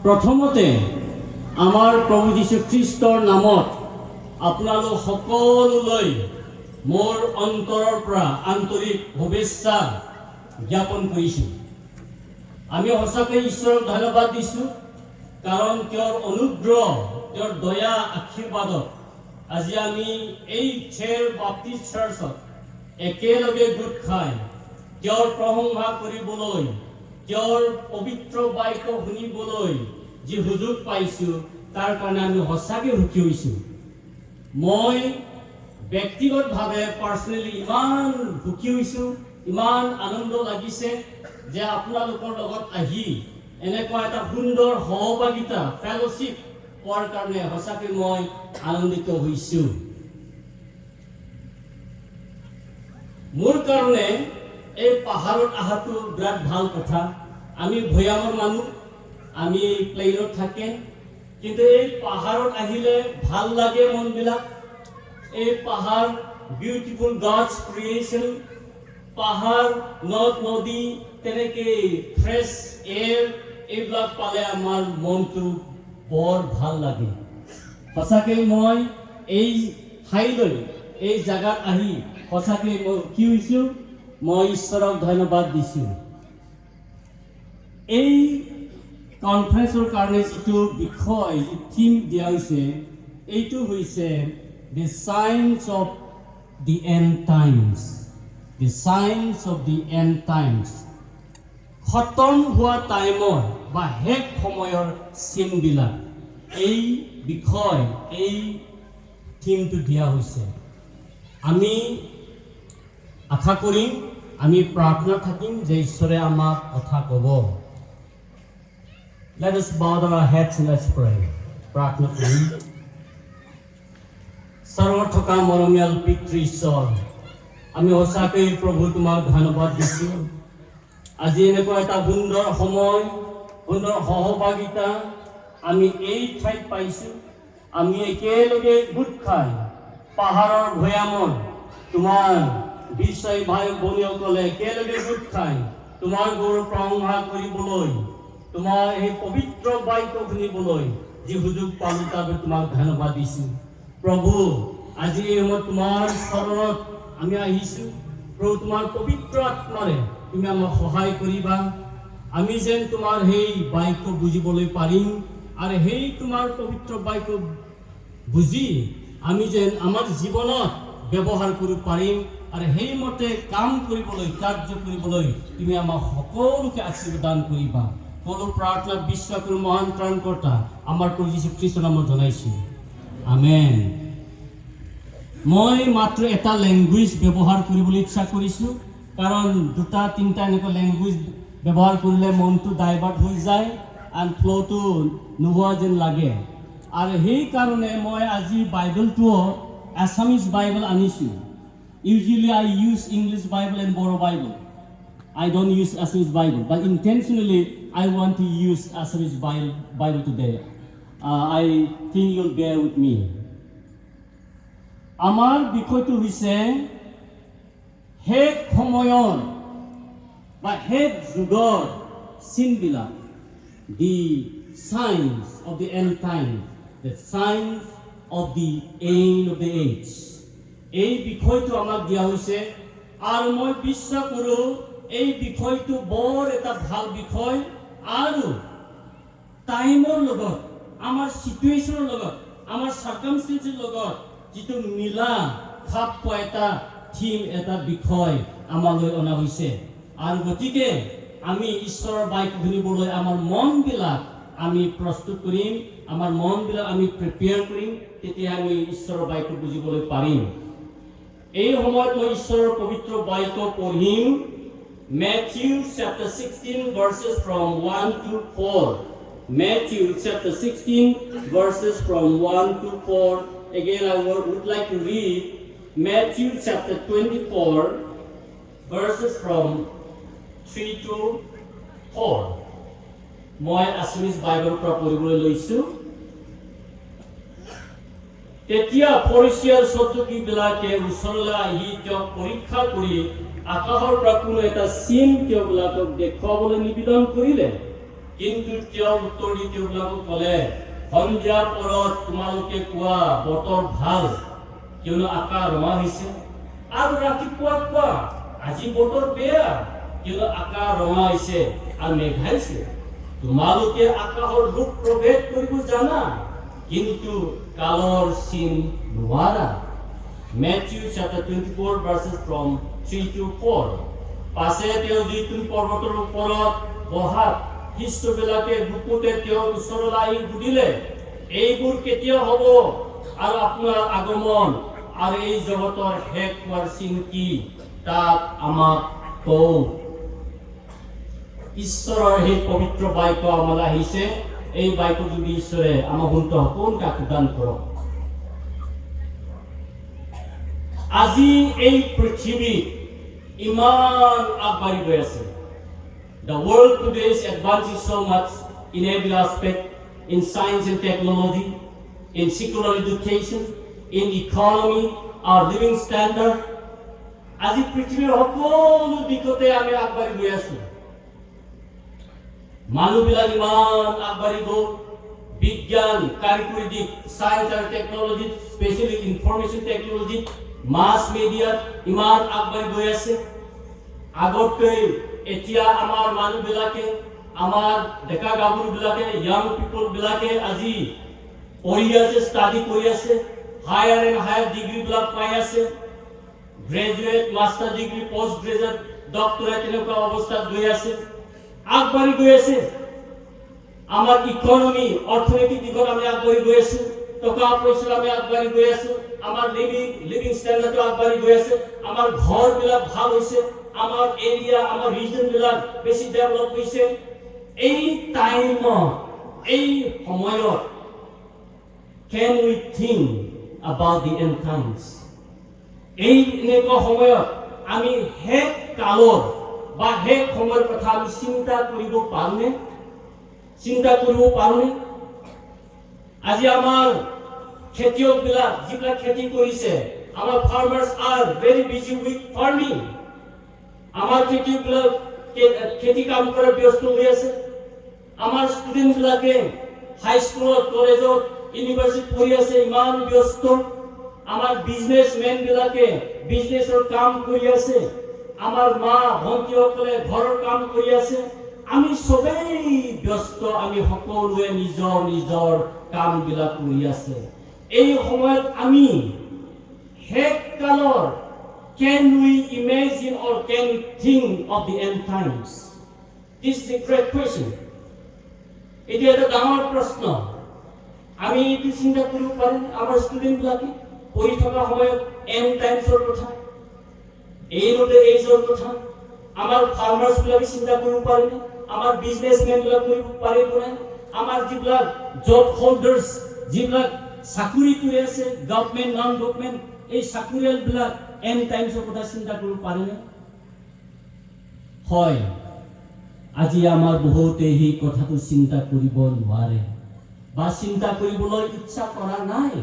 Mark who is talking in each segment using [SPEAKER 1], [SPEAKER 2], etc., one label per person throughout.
[SPEAKER 1] প্ৰথমতে আমাৰ প্ৰভু যীশু খ্ৰীষ্টৰ নামত আপোনালোক সকলোলৈ মোৰ অন্তৰৰ পৰা আন্তৰিক শুভেচ্ছা জ্ঞাপন কৰিছোঁ। আমি সঁচাকৈ ঈশ্বৰক ধন্যবাদ দিছোঁ, কাৰণ তেওঁৰ অনুগ্ৰহ, তেওঁৰ দয়া আশীৰ্বাদত আজি আমি এই চেৰ বাপ্তিষ্ট চাৰ্চত একেলগে গোট খাই তেওঁৰ প্ৰশংসা কৰিবলৈ, তেওঁৰ পবিত্ৰ বাক্য শুনিবলৈ যি সুযোগ পাইছোঁ, তাৰ কাৰণে আমি সঁচাকৈ সুখী হৈছোঁ। মই ব্যক্তিগতভাৱে পাৰ্চনেলি ইমান সুখী হৈছোঁ, ইমান আনন্দ লাগিছে যে আপোনালোকৰ লগত আহি এনেকুৱা এটা সুন্দৰ সহভাগিতা ফেলোশ্বিপ পোৱাৰ কাৰণে সঁচাকৈ মই আনন্দিত হৈছোঁ। মোৰ কাৰণে এই পাহাৰত অহাটো বিৰাট ভাল কথা। আমি ভৈয়ামৰ মানুহ, আমি প্লেইনত থাকে, কিন্তু এই পাহাৰত আহিলে ভাল লাগে মনবিলাক। এই পাহাৰ বিউটিফুল গডছ ক্ৰিয়েশ্যন, পাহাৰ নদ নদী, তেনেকৈ ফ্ৰেছ এয়াৰ, এইবিলাক পালে আমাৰ মনটো বৰ ভাল লাগে। সঁচাকৈ মই এই ঠাইলৈ, এই জেগাত আহি সঁচাকৈ মই সুখী হৈছোঁ। মই ঈশ্বৰক ধন্যবাদ দিছোঁ। এই কনফাৰেন্সৰ কাৰণে যিটো বিষয়, যি থিম দিয়া হৈছে, এইটো হৈছে The Signs of the End Times. The Signs of the End Times. খতম হোৱা টাইমৰ বা শেষ সময়ৰ চিনবিলাক, এই বিষয়, এই থিমটো দিয়া হৈছে। আমি আশা কৰিম, আমি প্ৰাৰ্থনা থাকিম যে ঈশ্বৰে আমাক কথা ক'ব। Let us bow our heads and let's pray. প্ৰাৰ্থনা কৰিম। সৰ্বত থকা মৰমীয়াল পিতৃ ঈশ্বৰ, আমি সঁচাকৈ প্ৰভু তোমাক ধন্যবাদ দিছোঁ। আজি এনেকুৱা এটা সুন্দৰ সময়, সুন্দৰ সহভাগিতা আমি এই ঠাইত পাইছোঁ। আমি একেলগে গোট খাই পাহাৰৰ ভৈয়ামত তোমাৰ বিশ্বাসী ভাই ভনীসকলে একেলগে গোট খাই তোমাৰ গৌৰৱ প্ৰশংসা কৰিবলৈ, তোমাৰ এই পবিত্ৰ বাক্য শুনিবলৈ যি সুযোগ পালোঁ, তাৰ বাবে তোমাক ধন্যবাদ দিছোঁ। প্ৰভু, আজি এই সময়ত তোমাৰ চৰণত আমি আহিছোঁ। প্ৰভু, তোমাৰ পবিত্ৰ আত্মাৰে তুমি আমাক সহায় কৰিবা। আমি যেন তোমাৰ সেই বাক্য বুজিবলৈ পাৰিম, আৰু সেই তোমাৰ পবিত্ৰ বাক্য বুজি আমি যেন আমাৰ জীৱনত ব্যৱহাৰ কৰিব পাৰিম, আৰু সেইমতে কাম কৰিবলৈ, কাৰ্য কৰিবলৈ তুমি আমাক সকলোকে আশীৰ্বাদ দান কৰিবা। সকলো প্ৰাৰ্থনা বিশ্বাস কৰি মহান ত্ৰাণকৰ্তা আমাৰ প্ৰভু যীশু খ্ৰীষ্টৰ নামত জনাইছোঁ, আমেন। মই মাত্ৰ এটা লেংগুৱেজ ব্যৱহাৰ কৰিবলৈ ইচ্ছা কৰিছোঁ, কাৰণ দুটা তিনিটা এনেকুৱা লেংগুৱেজ ব্যৱহাৰ কৰিলে মনটো ডাইভাৰ্ট হৈ যায় আৰু ফ্ল'টো নোহোৱা যেন লাগে। আৰু সেইকাৰণে মই আজি বাইবেলটোও আছামিজ বাইবেল আনিছোঁ। Usually I use English Bible and Boro Bible. I don't use Assamese Bible, but intentionally I want to use Assamese Bible today. I think you'll bear with me. আমাৰ বিষয়টো হৈছে শেষ সময়ৰ বা শেষ যুগৰ চিনবিলাক, the signs of the end time, the signs of the end of the age. এই বিষয়টো আমাক দিয়া হৈছে, আৰু মই বিশ্বাস কৰোঁ এই বিষয়টো বৰ এটা ভাল বিষয়, আৰু টাইমৰ লগত, আমাৰ চিটুৱেশ্যনৰ লগত, আমাৰ চাৰ্কামষ্টেঞ্চৰ লগত যিটো মিলা খাপ পোৱা এটা থিম, এটা বিষয় আমালৈ অনা হৈছে। আৰু গতিকে আমি ঈশ্বৰৰ বাক্য শুনিবলৈ আমাৰ মনবিলাক আমি প্ৰস্তুত কৰিম, আমাৰ মনবিলাক আমি প্ৰিপেয়াৰ কৰিম, তেতিয়া আমি ঈশ্বৰৰ বাক্য বুজিবলৈ পাৰিম। এই সময়ত মই ঈশ্বৰৰ পবিত্ৰ বাক্য পঢ়িম, Matthew chapter 16 verses from 1 to 4. Matthew chapter 16 verses from 1 to 4. Again, I would like to read Matthew chapter 24 verses from 3 to 4. মই আছামিজ বাইবেলৰ পৰা পঢ়িবলৈ লৈছোঁ। তেতিয়া ফৰিচীয়া সদুকীবিলাকে ওচৰলৈ আহি তেওঁক পৰীক্ষা কৰি আকাশৰ পৰা কোনো এটা চিন তেওঁবিলাকক দেখুৱাবলৈ নিবেদন কৰিলে। কিন্তু তেওঁ উত্তৰ দি তেওঁলোকক ক'লে সন্ধিয়া পৰত তোমালোকে কোৱা বতৰ ভাল কিয়নো আকাশ ৰঙা হৈছে আৰু ৰাতিপুৱা কোৱা আজি বতৰ বেয়া কিয়নো আকাশ ৰঙা হৈছে আৰু মেঘাইছে তোমালোকে আকাশৰ ৰূপ প্ৰভেদ কৰিব জানা কিন্তু কালৰ চিন নোৱাৰা Matthew chapter 24 verses from 3 to 4 পাছে তেওঁ যিতুন পৰ্বতৰ ওপৰত বহা শিষ্যবিলাকে বুকুতে তেওঁৰ ওচৰলৈ আহি সুধিলে এইবোৰ কেতিয়া হ'ব আৰু আপোনাৰ আগমন আৰু এই জগতৰ শেষ হোৱাৰ চিন কি তাক আমাক কওক ঈশ্বৰৰ সেই পবিত্ৰ বাক্য আমালৈ আহিছে এই বাক্য যদি ঈশ্বৰে আমাক শুনতে সকলোকে আশীৰ্বাদ কৰক আজি এই পৃথিৱী ইমান আগবাঢ়ি গৈ আছে The world today is advancing so much in every aspect, in science and technology, in secular education, in economy, our living standard. আজি পৃথিৱীৰ সকলো দিশতে আমি আগবাঢ়ি গৈ আছো মানুহবিলাক ইমান আগবাঢ়ি গ'ল বিজ্ঞান কাৰিকৰী দিশ সায়েন্স আৰু টেকনলজি স্পেচিয়েলি ইনফৰমেশ্যন টেকনলজি মাছ মিডিয়াত ইমান আগবাঢ়ি গৈ আছে আগতকৈ এতিয়া আমাৰ মানুহবিলাকে আমাৰ ডেকা গাভৰুবিলাকে ইয়াং পিপলবিলাকে আজি পঢ়ি আছে ষ্টাডি কৰি আছে হায়াৰ এণ্ড হায়াৰ ডিগ্ৰীবিলাক পাই আছে graduate master degree post graduate doctorate তেনেকুৱা অৱস্থাত গৈ আছে আগবাঢ়ি গৈ আছে আমাৰ ইকনমি অৰ্থনৈতিক দিশত আমি আগবাঢ়ি গৈ আছো টকা পইচা আমি আগবাঢ়ি গৈ আছো আমাৰ লিভিং ষ্টেণ্ডাৰ্ডটো আগবাঢ়ি গৈ আছে আমাৰ ঘৰবিলাক ভাল হৈছে আমাৰ এৰিয়া আমাৰ ৰিজনবিলাক বেছি ডেভেলপ হৈছে এই টাইমত এই সময়ত can we think about the end times এই এনেকুৱা সময়ত আমি শেষ কালৰ বা শেষ সময়ৰ কথা আমি চিন্তা কৰিব পাৰোঁনে আজি আমাৰ খেতিয়কবিলাক যিবিলাক খেতি কৰিছে আমাৰ farmers R very busy with farming আমাৰ খেতিয়কবিলাক খেতি কাম কৰাত ব্যস্ত হৈ আছে আমাৰ ষ্টুডেণ্টবিলাকে হাই স্কুলত কলেজত ইউনিভাৰ্চিটিত পঢ়ি আছে ইমান ব্যস্ত আমাৰ বিজনেছমেনবিলাকে বিজনেছৰ কাম কৰি আছে আমাৰ মা ভণ্টিসকলে ঘৰৰ কাম কৰি আছে আমি সবেই ব্যস্ত আমি সকলোৱে নিজৰ নিজৰ কামবিলাক কৰি আছে এই সময়ত আমি শেষ কালৰ can we imagine or can we think of the end times this is a great question এটা এটা ডাঙৰ প্ৰশ্ন আমি এইটো চিন্তা কৰিব পাৰিম আমাৰ ষ্টুডেণ্টবিলাকে পঢ়ি থকা সময়ত এণ্ড টাইমছৰ কথা এইৰোডে এইজৰ কথা আমাৰ ফাৰ্মাৰ্ছবিলাকে চিন্তা কৰিব পাৰিব আমাৰ বিজনেছমেনবিলাক কৰিব পাৰিবনে আমাৰ যিবিলাক জব হোল্ডাৰ্ছ যিবিলাক চাকৰি কৰি আছে গভৰ্ণমেণ্ট নন গভৰ্ণমেণ্ট এই চাকৰিয়ালবিলাক এণ্ড টাইমছৰ কথা চিন্তা কৰিব পাৰেনে হয় আজি আমাৰ বহুতে এই কথাটো চিন্তা কৰিব নোৱাৰে বা চিন্তা কৰিবলৈ ইচ্ছা কৰা নাই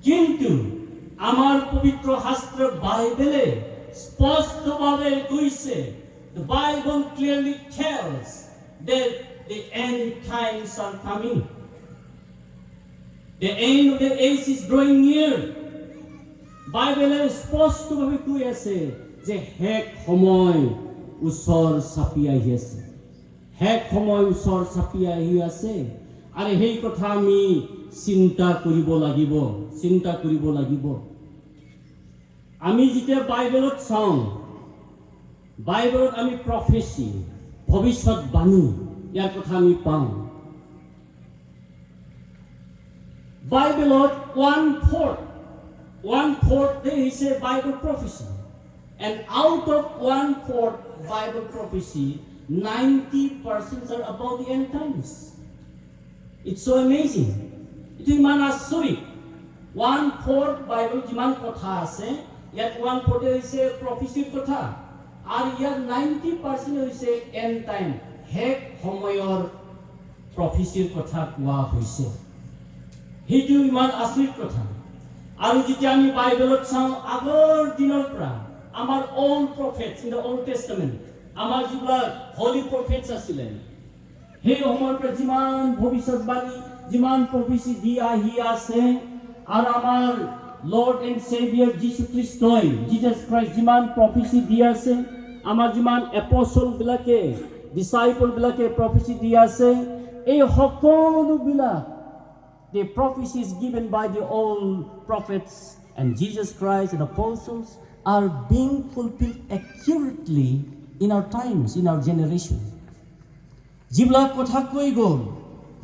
[SPEAKER 1] কিন্তু আমাৰ পবিত্ৰ শাস্ত্ৰ বাইবেলে স্পষ্টভাৱে কৈছে the Bible clearly tells that the end times are coming the end of the age is drawing near বাইবেলে স্পষ্টভাৱে কৈ আছে যে শেষ সময় ওচৰ চাপি আহি আছে শেষ সময় ওচৰ চাপি আহি আছে আৰু সেই কথা আমি চিন্তা কৰিব লাগিব আমি যেতিয়া বাইবেলত চাওঁ বাইবেলত আমি প্ৰফেচি ভৱিষ্যতবাণী ইয়াৰ কথা আমি পাওঁ বাইবেলত 1/4 there is a Bible prophecy and out of 1/4 Bible prophecy 90% are about the end times it's so amazing itu iman asyrik 1/4 Bible jiman kotha ase yat 1/4 hoise prophecy kotha ar yat 90% hoise end time hek homoyor prophecy kotha koa hoise hitu iman asyrik kotha aru jiti ami Bible chang agor dinor pra amar old prophets in the Old Testament amar jibla holy prophets asilen সেই সময়ৰ পৰা যিমান ভৱিষ্যতবাণী যিমান prophecy দি আহি আছে আৰু আমাৰ লৰ্ড এণ্ড চেভিয়াৰ যীশু খ্ৰীষ্টই জিজাছ খ্ৰাইষ্ট যিমান প্ৰফেচি দি আছে আমাৰ যিমান এপষ্টলবিলাকে ডিচাইপলবিলাকে প্ৰফেচি দি আছে এই সকলোবিলাক the prophecies given by the old prophets and Jesus Christ and apostles are being fulfilled accurately in our times, in our generation. যিবিলাক কথা কৈ গ'ল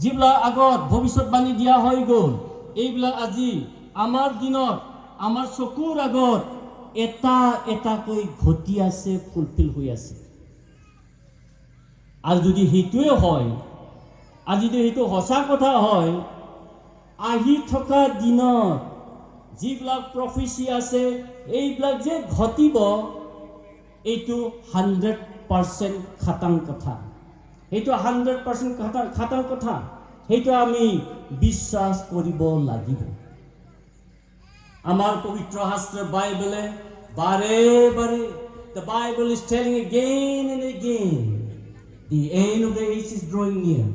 [SPEAKER 1] যিবিলাক আগত ভৱিষ্যতবাণী দিয়া হৈ গ'ল এইবিলাক আজি আমাৰ দিনত আমাৰ চকুৰ আগত এটা এটাকৈ ঘটি আছে ফুলফিল হৈ আছে আৰু যদি সেইটোৱে হয় আজি যদি সেইটো সঁচা কথা হয় আহি থকা দিনত যিবিলাক প্ৰফেচি আছে এইবিলাক যে ঘটিব এইটো 100% খাটাং কথা এইটো 100% খাটাং কথা সেইটো আমি বিশ্বাস কৰিব লাগিব আমাৰ পবিত্ৰ শাস্ত্ৰ বাইবেলে বাৰে বাৰে the Bible is telling again and again the end of the age is drawing near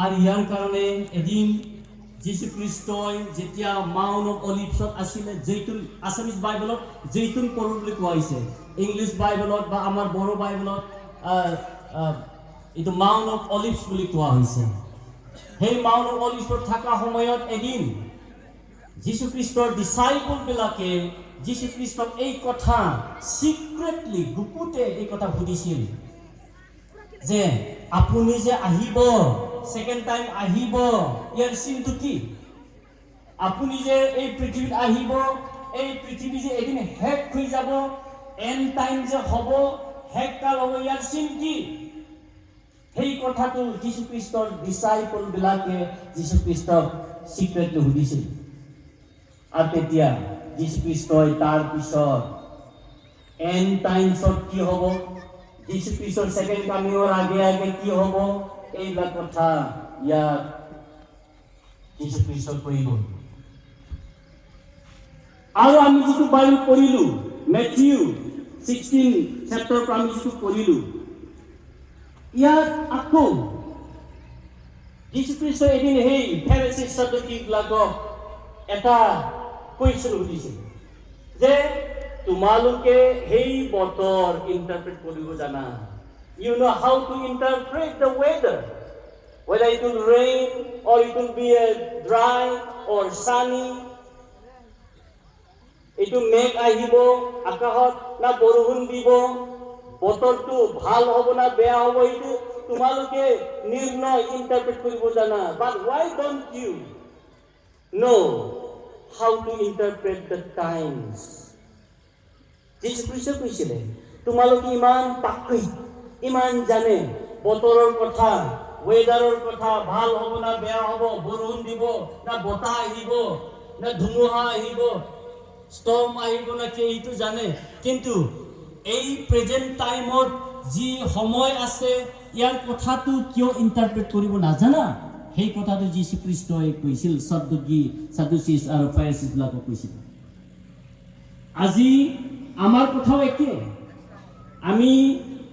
[SPEAKER 1] আৰু ইয়াৰ কাৰণে এদিন যীশু খ্ৰীষ্টই যেতিয়া মাউণ্ট অফ অলিভছত আছিলে জৈতুন আছামিজ বাইবেলত জৈতুন পৰ্বত বুলি কোৱা হৈছে ইংলিছ বাইবেলত বা আমাৰ বড়ো বাইবেলত এইটো মাউণ্ট অফ অলিভছ বুলি কোৱা হৈছে সেই মাউণ্ট অফ অলিভছত থকা সময়ত এদিন যীশু খ্ৰীষ্টৰ ডিচাইপলবিলাকে যীশু খ্ৰীষ্টক এই কথা সিক্ৰেটলি গুপুতে এই কথা সুধিছিল যে আপুনি যে আহিব সেকেন্ড টাইম আহিব ইয়াৰ চিনটো কি আপুনি যে এই পৃথিৱীত আহিব এই পৃথিৱী যে এদিন শেষ হৈ যাব এণ্ড টাইম যে হ'ব শেষ কাল হ'ব ইয়াৰ চিন কি সেই কথাটো যীশু খ্ৰীষ্টৰ ডিচাইপলবিলাকে যীশু খ্ৰীষ্টক সিক্ৰেটলি সুধিছিল আৰু তেতিয়া যীশু খ্ৰীষ্টই তাৰ পিছত এণ্ড টাইমছত কি হ'ব যীশু খ্ৰীষ্টৰ সেকেন্ড কামিঙৰ আগে আগে কি হ'ব এইবিলাক কথা ইয়াত যীশু খ্ৰীষ্টই কৈ গ'ল আৰু আমি যিটো বাইবেল পঢ়িলো মেথিউ 16 চেপ্টাৰ পৰা আমি যিটো পঢ়িলো ইয়াত আকৌ যীশু খ্ৰীষ্টই এদিন সেই ফেৰিচী সদুকীবিলাকক এটা কুৱেশ্যন সুধিছিল যে তোমালোকে সেই বতৰ ইণ্টাৰপ্ৰেট কৰিব জানা you know how to interpret the weather whether it will rain or it will be dry or sunny itu মেঘ আহিব আকাশত না বৰষুণ দিব বতৰটো ভাল হ'ব না বেয়া হ'ব এইটো তোমালোকে নিৰ্ণয় ইণ্টাৰপ্ৰেট কৰিব জানা but why don't you know how to interpret the times Jesus Christ কৈছিলে তোমালোকে ইমান পাকৈত ইমান জানে বতৰৰ কথা ওয়েদাৰৰ কথা ভাল হ'ব না বেয়া হ'ব বৰষুণ দিব না বতাহ আহিব না ধুমুহা আহিব ষ্টৰ্ম আহিব না কি এইটো জানে কিন্তু এই প্ৰেজেন্ট টাইমত যি সময় আছে ইয়াৰ কথাটো কিয় ইণ্টাৰপ্ৰেট কৰিব নাজানা সেই কথাটো যীশু খ্ৰীষ্টই কৈছিল সাদুচিছ আৰু ফাৰিচীবিলাকক কৈছিল আজি আমাৰ কথাও একে আমি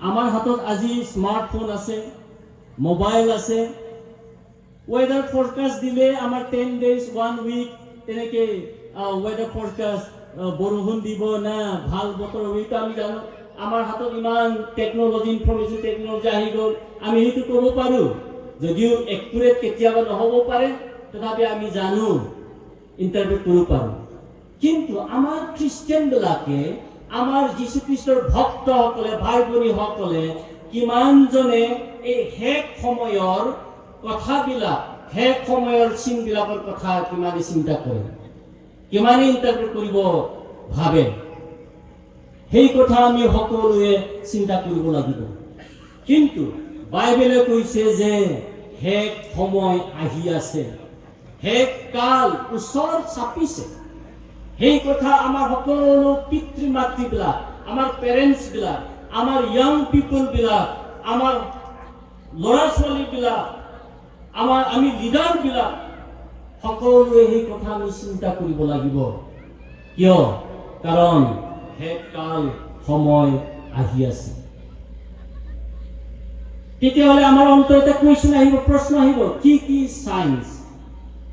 [SPEAKER 1] আমাৰ হাতত আজি স্মাৰ্টফোন আছে মোবাইল আছে ওয়েদাৰ ফৰকাষ্ট দিলে আমাৰ 10 days 1 week তেনেকে ওয়েদাৰ ফৰকাষ্ট বৰষুণ দিব না ভাল বতৰ হ'ব আমি জানো আমাৰ হাতত ইমান টেকনলজি ইনফৰমেশ্যন টেকনলজি আহি গ'ল আমি সেইটো ক'ব পাৰোঁ যদিও একুৰেট কেতিয়াবা নহ'ব পাৰে তথাপি আমি জানো ইণ্টাৰপ্ৰেট কৰিব পাৰোঁ কিন্তু আমাৰ খ্ৰীষ্টিয়ানবিলাকে আমাৰ যীশু খ্ৰীষ্টৰ ভক্তসকলে ভাই ভনীসকলে কিমানজনে এই শেষ সময়ৰ কথাবিলাক শেষ সময়ৰ চিনবিলাকৰ কথা কিমানে চিন্তা কৰে কিমানে ইণ্টাৰপ্ৰেট কৰিব ভাবে সেই কথা আমি সকলোৱে চিন্তা কৰিব লাগিব কিন্তু বাইবেলে কৈছে যে শেষ সময় আহি আছে শেষ কাল ওচৰ চাপিছে সেই কথা আমাৰ সকলো পিতৃ মাতৃবিলাক আমাৰ পেৰেণ্টছবিলাক আমাৰ ইয়াং পিপলবিলাক আমাৰ ল'ৰা ছোৱালীবিলাক আমি লিডাৰবিলাক সকলোৱে সেই কথা আমি চিন্তা কৰিব লাগিব কিয় কাৰণ শেষ কাল সময় আহি আছে তেতিয়াহ'লে আমাৰ অন্তৰত এটা কুৱেশ্যন আহিব, প্ৰশ্ন আহিব, কি কি science,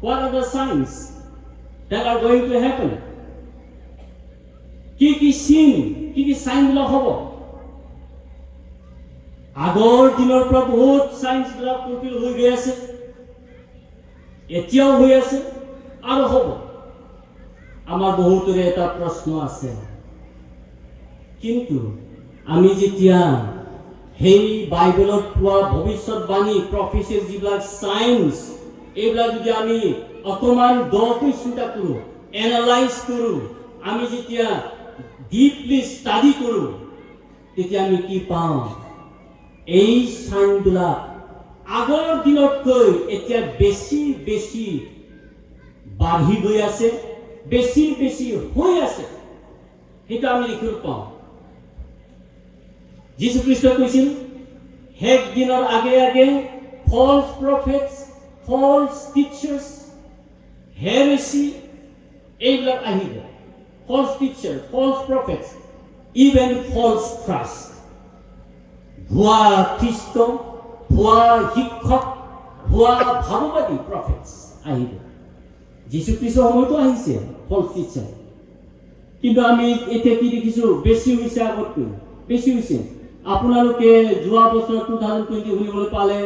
[SPEAKER 1] what are the signs that are going to happen? কি কি চিন, কি কি চাইনবিলাক হ'ব? আগৰ দিনৰ পৰা বহুত চাইন্সবিলাক ফুলফিল হৈ গৈ আছে, এতিয়াও হৈ আছে আৰু হ'ব। আমাৰ বহুতৰে এটা প্ৰশ্ন আছে, কিন্তু আমি যেতিয়া সেই বাইবেলত পোৱা ভৱিষ্যতবাণী প্ৰফেচিৰ যিবিলাক চাইন্স, এইবিলাক যদি আমি অকণমান দকৈ চিন্তা কৰোঁ, এনালাইজ কৰোঁ, আমি যেতিয়া ডিপলি ষ্টাডি কৰোঁ, তেতিয়া আমি কি পাওঁ? এই চাইনবিলাক আগৰ দিনতকৈ এতিয়া বেছি বেছি বাঢ়ি গৈ আছে, বেছি বেছি হৈ আছে, সেইটো আমি দেখিব পাওঁ। যীশু খ্ৰীষ্টই কৈছিল, শেষ দিনৰ আগে আগে ফলছ প্ৰফেটছ, ফলছ টিচাৰ্ছ, হেৰেচি, এইবিলাক আহিব। ফলছ টিচাৰ, ফলছ প্ৰফেটছ, ইভেন ফলছ ক্ৰাষ্ট, ভুৱা খ্ৰীষ্ট, ভুৱা শিক্ষক, ভুৱা ভাৱবাদী প্ৰফেটছ আহিব। যীশু খ্ৰীষ্টৰ সময়তো আহিছে ফলছ টিচাৰ, কিন্তু আমি এতিয়া কি দেখিছোঁ? বেছি হৈছে, আগতকৈ বেছি হৈছে। আপোনালোকে যোৱা বছৰ 2020 শুনিবলৈ পালে,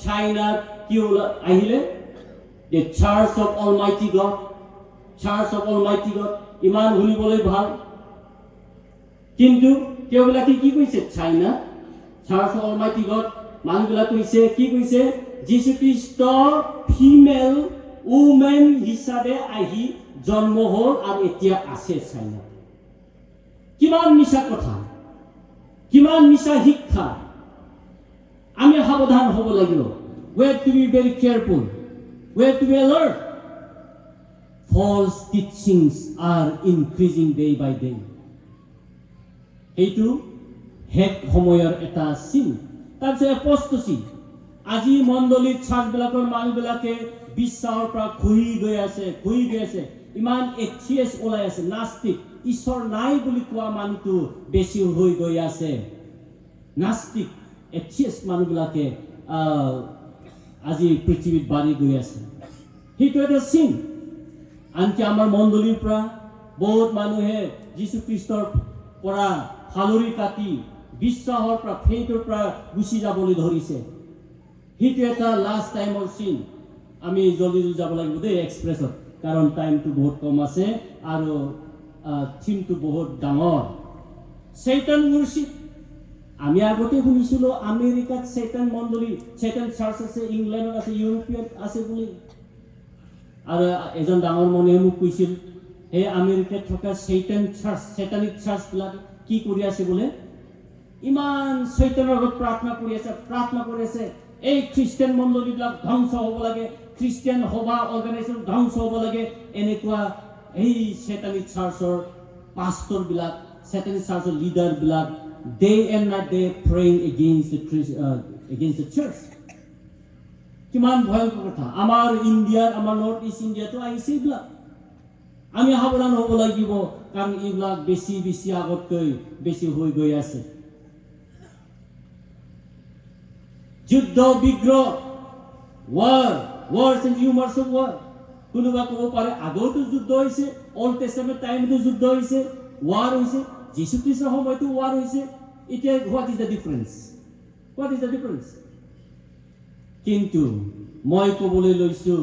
[SPEAKER 1] চাইনাত কি আহিলে? The Church of Almighty God, Church of Almighty God, ইমান শুনিবলৈ ভাল। কিন্তু তেওঁবিলাকে কি কৈছে? China Church of Almighty God মানুহবিলাক কৈছে, কি কৈছে? যীশু খ্ৰীষ্ট ফিমেল উমেন হিচাপে আহি জন্ম হ'ল আৰু এতিয়া আছে চাইনাত। কিমান মিছা কথা, কিমান মিছা শিক্ষা! আমি সাৱধান হ'ব লাগিব। We have to be very careful. We have to be alert. False teachings are increasing day by day. এইটো শেষ সময়ৰ এটা চিন। তাৰপিছত এপষ্টচি। আজি মণ্ডলীত চাৰ্চবিলাকৰ মানুহবিলাকে বিশ্বাসৰ পৰা ঘূৰি গৈ আছে, ঘূৰি গৈ আছে। ইমান এথিয়েছ ওলাই আছে, নাস্তিক, ঈশ্বৰ নাই বুলি কোৱা মানুহটো বেছি হৈ গৈ আছে। নাস্তিক, এথিয়েছ মানুহবিলাকে আজি পৃথিৱীত বাঢ়ি গৈ আছে। সেইটো এটা চিন। আনকি আমাৰ মণ্ডলীৰ পৰা বহুত মানুহে যীশু খ্ৰীষ্টৰ পৰা ফালৰি কাটি বিশ্বাসৰ পৰা, ফেইথৰ পৰা গুচি যাবলৈ ধৰিছে। সেইটো এটা লাষ্ট টাইমৰ চিন। আমি জলদি যাব লাগিব দেই এক্সপ্ৰেছত, কাৰণ টাইমটো বহুত কম আছে আৰু থিমটো বহুত ডাঙৰ। চেইটান ৱৰ্শ্বিপ। আমি আগতে শুনিছিলোঁ আমেৰিকাত চেইটান মণ্ডলী, চেইটান চাৰ্চ আছে, ইংলেণ্ডত আছে, ইউৰোপীয়ত আছে বুলি। আৰু এজন ডাঙৰ মানুহে মোক কৈছিল, সেই আমেৰিকাত থকা চেইটান চাৰ্চ, চেইটানিক চাৰ্চবিলাক কি কৰি আছে বোলে? ইমান চৈতানৰ আগত প্ৰাৰ্থনা কৰি আছে, প্ৰাৰ্থনা কৰি আছে, এই খ্ৰীষ্টিয়ান মণ্ডলীবিলাক ধ্বংস হ'ব লাগে, খ্ৰীষ্টিয়ান সভা অৰ্গেনাইজেশ্যন ধ্বংস হ'ব লাগে। এনেকুৱা এই চেইটানিক চাৰ্চৰ পাষ্টৰবিলাক, চেইটানিক চাৰ্চৰ লিডাৰবিলাক day and night they praying against the church. কিমান ভয়ংকৰ কথা! আমাৰ ইণ্ডিয়াৰ, আমাৰ নৰ্থ ইষ্ট ইণ্ডিয়াতো আহিছে এইবিলাক। আমি সাৱধান হ'ব লাগিব, কাৰণ এইবিলাক বেছি বেছি আগতকৈ বেছি হৈ গৈ আছে। যুদ্ধ বিগ্ৰহ, wars and rumors of war. কোনোবা ক'ব পাৰে আগতো যুদ্ধ হৈছে, অল্ড টেষ্টামেণ্ট টাইমতো যুদ্ধ হৈছে, ৱাৰ হৈছে, যীশু খ্ৰীষ্টৰ সময়তো ৱাৰ হৈছে। এতিয়া what is the difference? What is the difference? কিন্তু মই ক'বলৈ লৈছোঁ,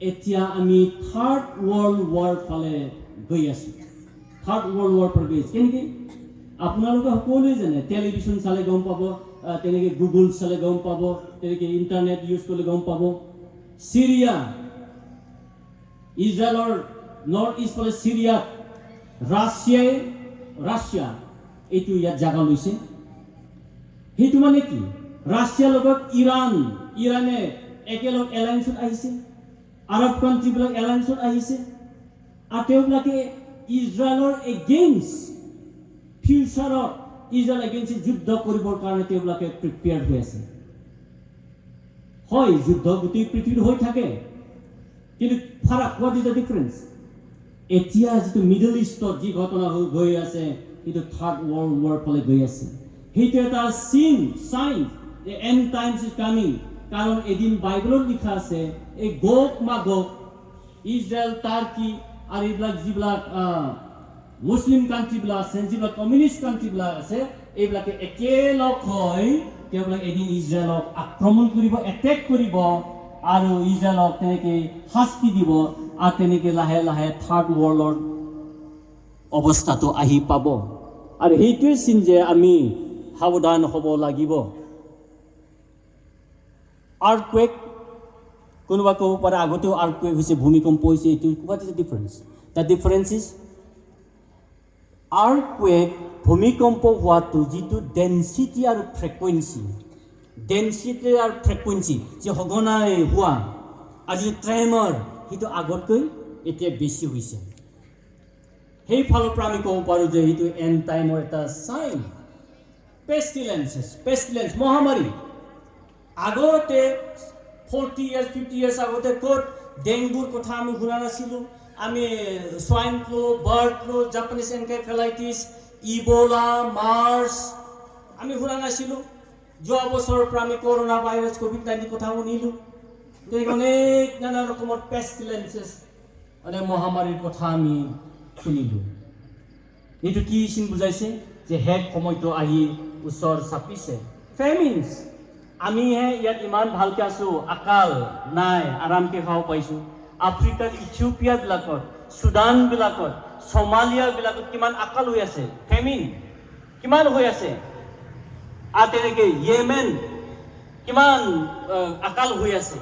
[SPEAKER 1] এতিয়া আমি থাৰ্ড ৱৰ্ল্ড ৱাৰ ফালে গৈ আছোঁ। থাৰ্ড ৱৰ্ল্ড ৱাৰ ফালে গৈ আছোঁ। কেনেকৈ? আপোনালোকে সকলোৱে জানে, টেলিভিশ্যন চালে গম পাব, তেনেকৈ গুগল চালে গম পাব, তেনেকৈ ইণ্টাৰনেট ইউজ কৰিলে গম পাব। চিৰিয়া, ইজৰাইলৰ নৰ্থ ইষ্ট ফালে চিৰিয়াত ৰাছিয়া এইটো ইয়াত জাগা লৈছে। সেইটো মানে কি? ৰাছিয়াৰ লগত ইৰাণে একেলগ এলায়েন্সত আহিছে, আৰৱ কাণ্ট্ৰিবিলাক এলায়েন্সত আহিছে, আৰু তেওঁবিলাকে ইজৰাইলৰ এগেইনষ্ট, ফিউচাৰত ইজৰাইল এগেইনষ্ট যুদ্ধ কৰিবৰ কাৰণে তেওঁবিলাকে প্ৰিপেয়াৰ হৈ আছে। হয়, যুদ্ধ গোটেই পৃথিৱীত হৈ থাকে, কিন্তু ফাৰাক, হোৱাট ইজ দ্য ডিফাৰেঞ্চ? এতিয়া যিটো মিডল ইষ্টত যি ঘটনা গৈ আছে, সেইটো থাৰ্ড ৱৰ্ল্ড ৱাৰ ফালে গৈ আছে। সেইটো এটা sign the end times is coming. কাৰণ এদিন বাইবেলত লিখা আছে এই গোগ মাগোগ ইজৰাইল টাৰ্কি আৰু এইবিলাক যিবিলাক মুছলিম কাণ্ট্ৰিবিলাক আছে যিবিলাক কমিউনিষ্ট কাণ্ট্ৰিবিলাক আছে এইবিলাকে একেলগ হৈ তেওঁলোকে এদিন ইজৰাইলক আক্ৰমণ কৰিব এটেক কৰিব আৰু ইজৰাইলক তেনেকে শাস্তি দিব আৰু তেনেকে লাহে লাহে থাৰ্ড ৱৰ্ল্ডৰ অৱস্থাটো আহি পাব আৰু সেইটোৱে চিন যে আমি সাৱধান হ'ব লাগিব আৰ্থকুৱেক কোনোবা ক'ব পাৰে আগতেও আৰ্থকুৱেক হৈছে ভূমিকম্প হৈছে এইটো what is the difference the difference is earthquake ভূমিকম্প হোৱাটো যিটো ডেনচিটি আৰু ফ্ৰিকুৱেঞ্চি যে সঘনাই হোৱা আজি ট্ৰেমৰ সেইটো আগতকৈ এতিয়া বেছি হৈছে সেই ফালৰ পৰা আমি ক'ব পাৰোঁ যে সেইটো এণ্ড টাইমৰ এটা চাইন পেষ্টিলেঞ্চ মহামাৰী আগতে 40 years 50 years আগতে ক'ত ডেংগুৰ কথা আমি শুনা নাছিলোঁ আমি swine flu bird flu Japanese encephalitis Ebola March আমি শুনা নাছিলোঁ যোৱা বছৰৰ পৰা আমি কৰোনা ভাইৰাছ কোভিড-19 কথা শুনিলোঁ অনেক নানা ৰকমৰ পেষ্টিলেঞ্চেছ মানে মহামাৰীৰ কথা আমি শুনিলোঁ এইটো কি চিন বুজাইছে যে শেষ সময়টো আহি ওচৰ চাপিছে ফেমিনছ আমিহে ইয়াত ইমান ভালকৈ আছোঁ আকাল নাই আৰামকৈ খাব পাইছোঁ আফ্ৰিকাৰ ইথিঅপিয়াবিলাকত চুডানবিলাকত সোমালিয়াবিলাকত কিমান আকাল হৈ আছে ফেমিন কিমান হৈ আছে আৰু তেনেকৈ য়েমেন কিমান আকাল হৈ আছে